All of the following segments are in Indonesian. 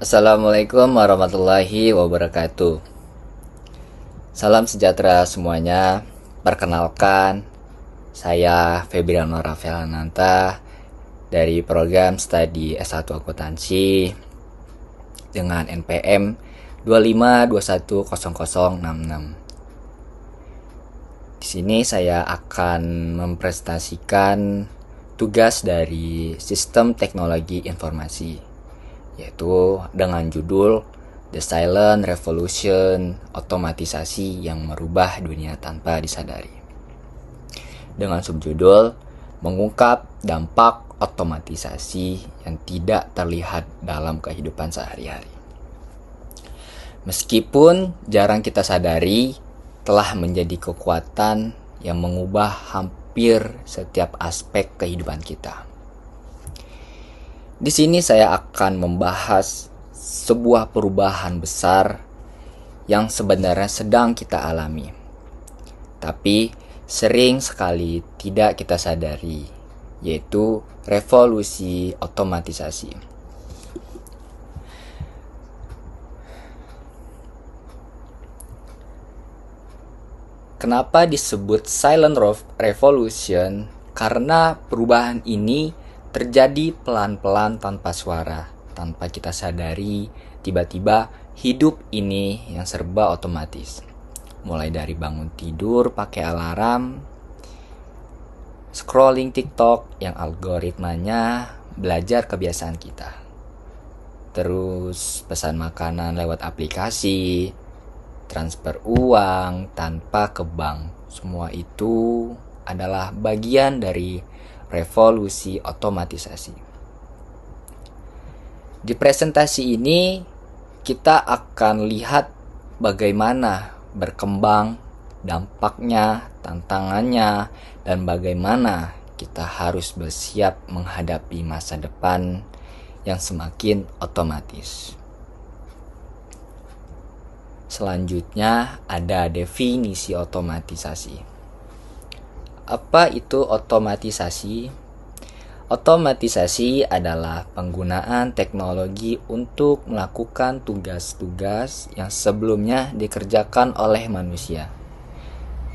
Assalamualaikum warahmatullahi wabarakatuh. Salam sejahtera semuanya. Perkenalkan, saya Febriano Rafaelananta dari program studi S1 Akuntansi dengan NPM 252100066. Di sini saya akan mempresentasikan tugas dari Sistem Teknologi Informasi, yaitu dengan judul The Silent Revolution, otomatisasi yang merubah dunia tanpa disadari. Dengan subjudul mengungkap dampak otomatisasi yang tidak terlihat dalam kehidupan sehari-hari. Meskipun jarang kita sadari, telah menjadi kekuatan yang mengubah hampir setiap aspek kehidupan kita. Di sini saya akan membahas sebuah perubahan besar yang sebenarnya sedang kita alami, tapi sering sekali tidak kita sadari, yaitu revolusi otomatisasi. Kenapa disebut silent revolution? Karena perubahan ini terjadi pelan-pelan tanpa suara, tanpa kita sadari. Tiba-tiba hidup ini yang serba otomatis, mulai dari bangun tidur pakai alarm, scrolling TikTok yang algoritmanya belajar kebiasaan kita, terus pesan makanan lewat aplikasi, transfer uang tanpa ke bank. Semua itu adalah bagian dari revolusi otomatisasi. Di presentasi ini kita akan lihat bagaimana berkembang, dampaknya, tantangannya, dan bagaimana kita harus bersiap menghadapi masa depan yang semakin otomatis. Selanjutnya ada definisi otomatisasi. Apa itu otomatisasi? Otomatisasi adalah penggunaan teknologi untuk melakukan tugas-tugas yang sebelumnya dikerjakan oleh manusia,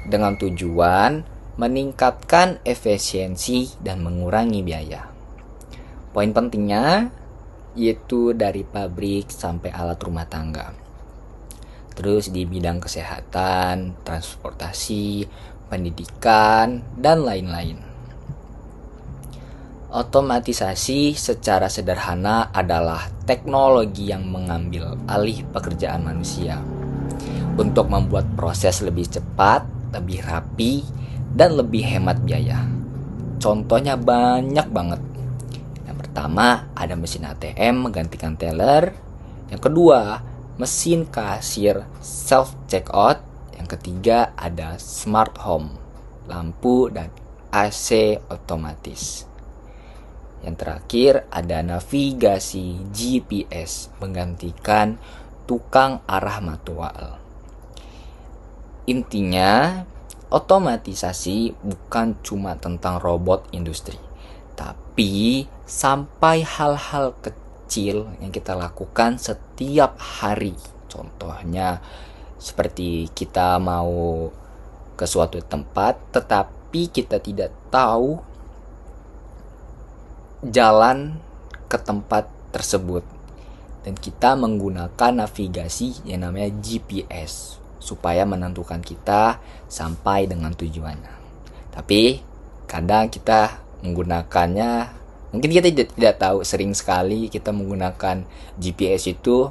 dengan tujuan meningkatkan efisiensi dan mengurangi biaya. Poin pentingnya yaitu dari pabrik sampai alat rumah tangga. Terus di bidang kesehatan, transportasi, pendidikan, dan lain-lain. Otomatisasi secara sederhana adalah teknologi yang mengambil alih pekerjaan manusia untuk membuat proses lebih cepat, lebih rapi, dan lebih hemat biaya. Contohnya banyak banget. Yang pertama ada mesin ATM menggantikan teller. Yang kedua, mesin kasir self-checkout. Yang ketiga ada smart home, lampu dan AC otomatis. Yang terakhir ada navigasi GPS menggantikan tukang arah manual. Intinya, otomatisasi bukan cuma tentang robot industri, tapi sampai hal-hal kecil yang kita lakukan setiap hari. Contohnya seperti kita mau ke suatu tempat tetapi kita tidak tahu jalan ke tempat tersebut, dan kita menggunakan navigasi yang namanya GPS supaya menentukan kita sampai dengan tujuannya. Tapi kadang kita menggunakannya, mungkin kita tidak tahu, sering sekali kita menggunakan GPS itu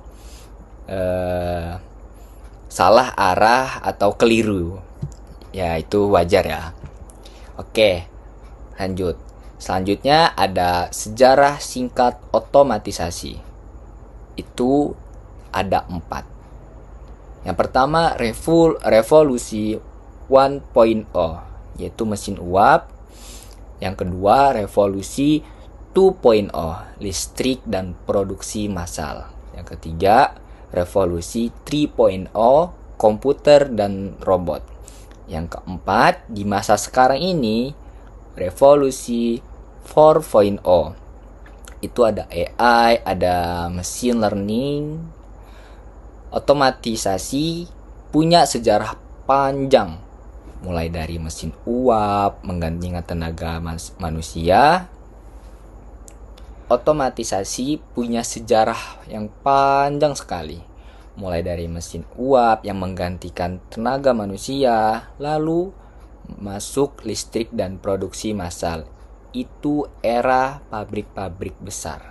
salah arah atau keliru. Ya, itu wajar ya. Oke, lanjut. Selanjutnya ada sejarah singkat otomatisasi. Itu ada 4. Yang pertama revolusi 1.0, yaitu mesin uap. Yang kedua revolusi 2.0, listrik dan produksi massal. Yang ketiga revolusi 3.0, komputer dan robot. Yang keempat, di masa sekarang ini revolusi 4.0, Itu ada AI, ada machine learning. Otomatisasi punya sejarah panjang, mulai dari mesin uap menggantikan tenaga manusia. Otomatisasi punya sejarah yang panjang sekali, mulai dari mesin uap yang menggantikan tenaga manusia, lalu masuk listrik dan produksi massal. Itu era pabrik-pabrik besar.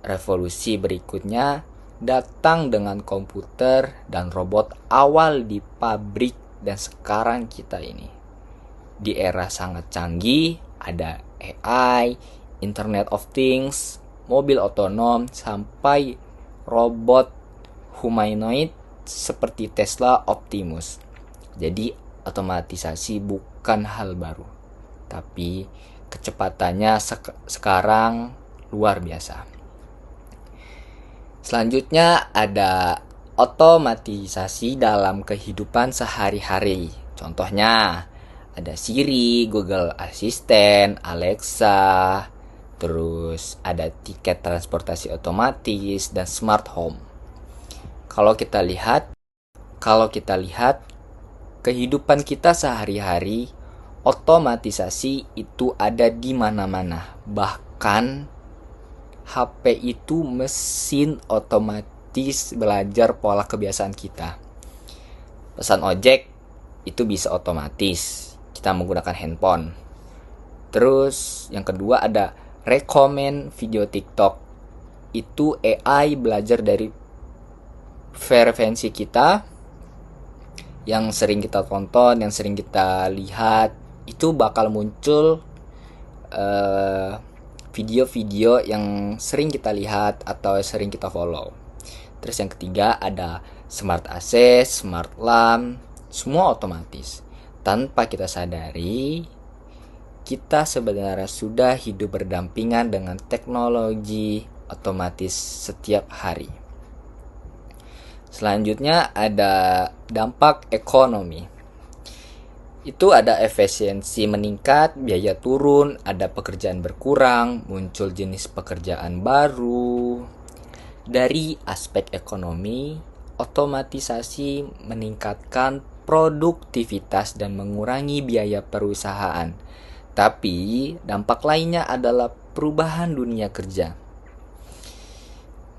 Revolusi berikutnya datang dengan komputer dan robot awal di pabrik, dan sekarang kita ini di era sangat canggih, ada AI, Internet of Things, mobil otonom, sampai robot humanoid seperti Tesla Optimus. Jadi otomatisasi bukan hal baru, tapi kecepatannya sekarang luar biasa. Selanjutnya ada otomatisasi dalam kehidupan sehari-hari. Contohnya ada Siri, Google Assistant, Alexa, terus ada tiket transportasi otomatis dan smart home. Kalau kita lihat kehidupan kita sehari-hari, otomatisasi itu ada di mana-mana. Bahkan HP itu mesin otomatis belajar pola kebiasaan kita. Pesan ojek itu bisa otomatis, kita menggunakan handphone. Terus yang kedua ada rekomen video TikTok. Itu AI belajar dari preferensi kita, yang sering kita tonton, yang sering kita lihat, itu bakal muncul video-video yang sering kita lihat atau sering kita follow. Terus yang ketiga ada smart AC, smart lamp, semua otomatis. Tanpa kita sadari, kita sebenarnya sudah hidup berdampingan dengan teknologi otomatis setiap hari. Selanjutnya ada dampak ekonomi. Itu ada efisiensi meningkat, biaya turun, ada pekerjaan berkurang, muncul jenis pekerjaan baru. Dari aspek ekonomi, otomatisasi meningkatkan produktivitas dan mengurangi biaya perusahaan. Tapi dampak lainnya adalah perubahan dunia kerja.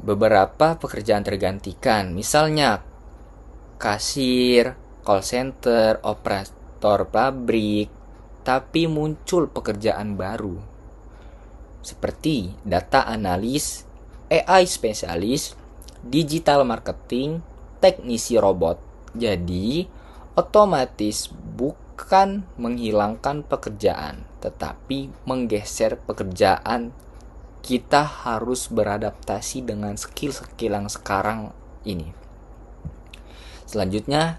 Beberapa pekerjaan tergantikan, misalnya kasir, call center, operator pabrik, tapi muncul pekerjaan baru seperti data analis, AI spesialis, digital marketing, teknisi robot. Jadi, otomatis bukan menghilangkan pekerjaan, tetapi menggeser pekerjaan. Kita harus beradaptasi dengan skill-skill yang sekarang ini. Selanjutnya,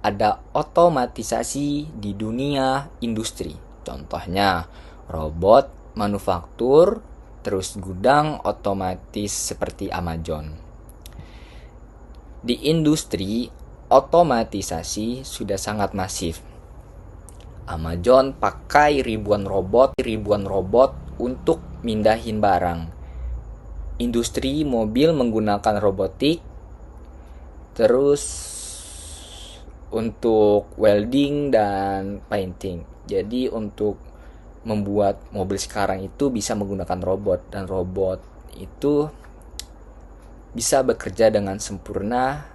ada otomatisasi di dunia industri. Contohnya, robot manufaktur, terus gudang otomatis seperti Amazon. Di industri, otomatisasi sudah sangat masif. Amazon pakai ribuan robot untuk mindahin barang. Industri mobil menggunakan robotik, terus untuk welding dan painting. Jadi untuk membuat mobil sekarang itu bisa menggunakan robot, dan robot itu bisa bekerja dengan sempurna,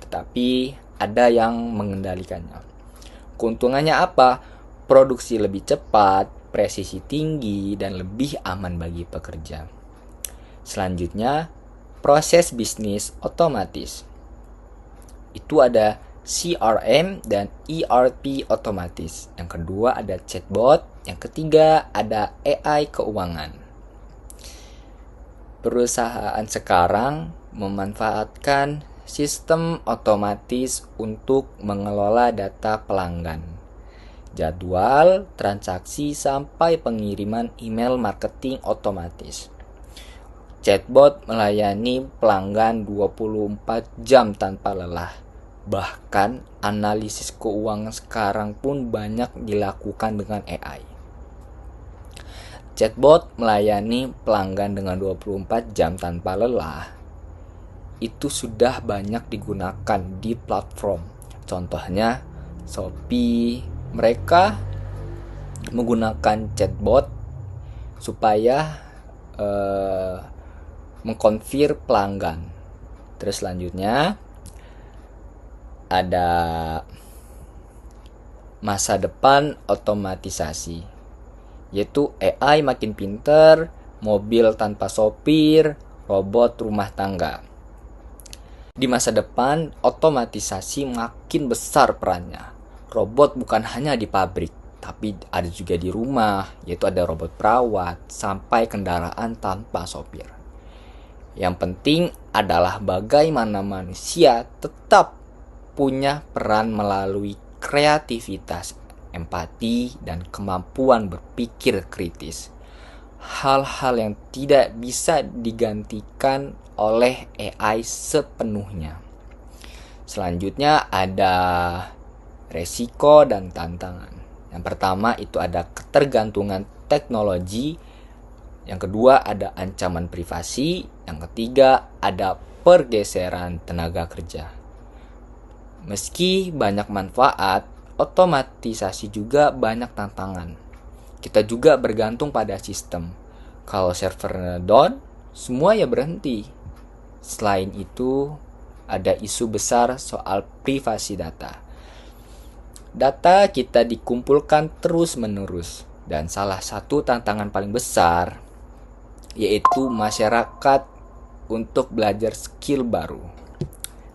tetapi ada yang mengendalikannya. Keuntungannya apa? Produksi lebih cepat, presisi tinggi, dan lebih aman bagi pekerja. Selanjutnya, proses bisnis otomatis. Itu ada CRM dan ERP otomatis. Yang kedua ada chatbot. Yang ketiga ada AI keuangan. Perusahaan sekarang memanfaatkan sistem otomatis untuk mengelola data pelanggan, jadwal, transaksi, sampai pengiriman email marketing otomatis. Chatbot melayani pelanggan 24 jam tanpa lelah. Bahkan analisis keuangan sekarang pun banyak dilakukan dengan AI. Chatbot melayani pelanggan dengan 24 jam tanpa lelah. Itu sudah banyak digunakan di platform. Contohnya Shopee, mereka menggunakan chatbot supaya mengkonfir pelanggan. Terus selanjutnya ada masa depan otomatisasi, yaitu AI makin pinter, mobil tanpa sopir, robot rumah tangga. Di masa depan, otomatisasi makin besar perannya. Robot bukan hanya di pabrik, tapi ada juga di rumah, yaitu ada robot perawat, sampai kendaraan tanpa sopir. Yang penting adalah bagaimana manusia tetap punya peran melalui kreativitas, empati, dan kemampuan berpikir kritis. Hal-hal yang tidak bisa digantikan oleh AI sepenuhnya. Selanjutnya ada resiko dan tantangan. Yang pertama itu ada ketergantungan teknologi. Yang kedua ada ancaman privasi. Yang ketiga ada pergeseran tenaga kerja. Meski banyak manfaat, otomatisasi juga banyak tantangan. Kita juga bergantung pada sistem. Kalau servernya down, semua ya berhenti. Selain itu, ada isu besar soal privasi data. Data kita dikumpulkan terus-menerus, dan salah satu tantangan paling besar yaitu masyarakat untuk belajar skill baru.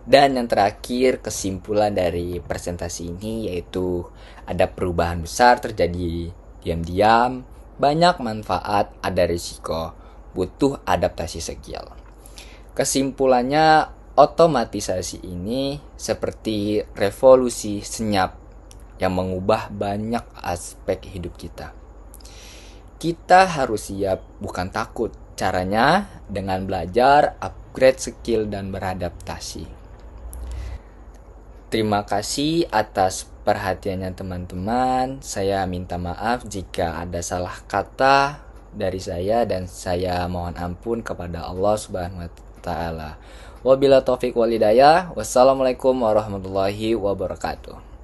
Dan yang terakhir, kesimpulan dari presentasi ini yaitu ada perubahan besar terjadi diam-diam, banyak manfaat, ada risiko, butuh adaptasi skill. Kesimpulannya, otomatisasi ini seperti revolusi senyap yang mengubah banyak aspek hidup kita. Kita harus siap, bukan takut. Caranya dengan belajar, upgrade skill, dan beradaptasi. Terima kasih atas perhatiannya teman-teman. Saya minta maaf jika ada salah kata dari saya, dan saya mohon ampun kepada Allah Subhanahu wa Ta'ala. Wabillahi taufiq wal hidayah. Wassalamualaikum warahmatullahi wabarakatuh.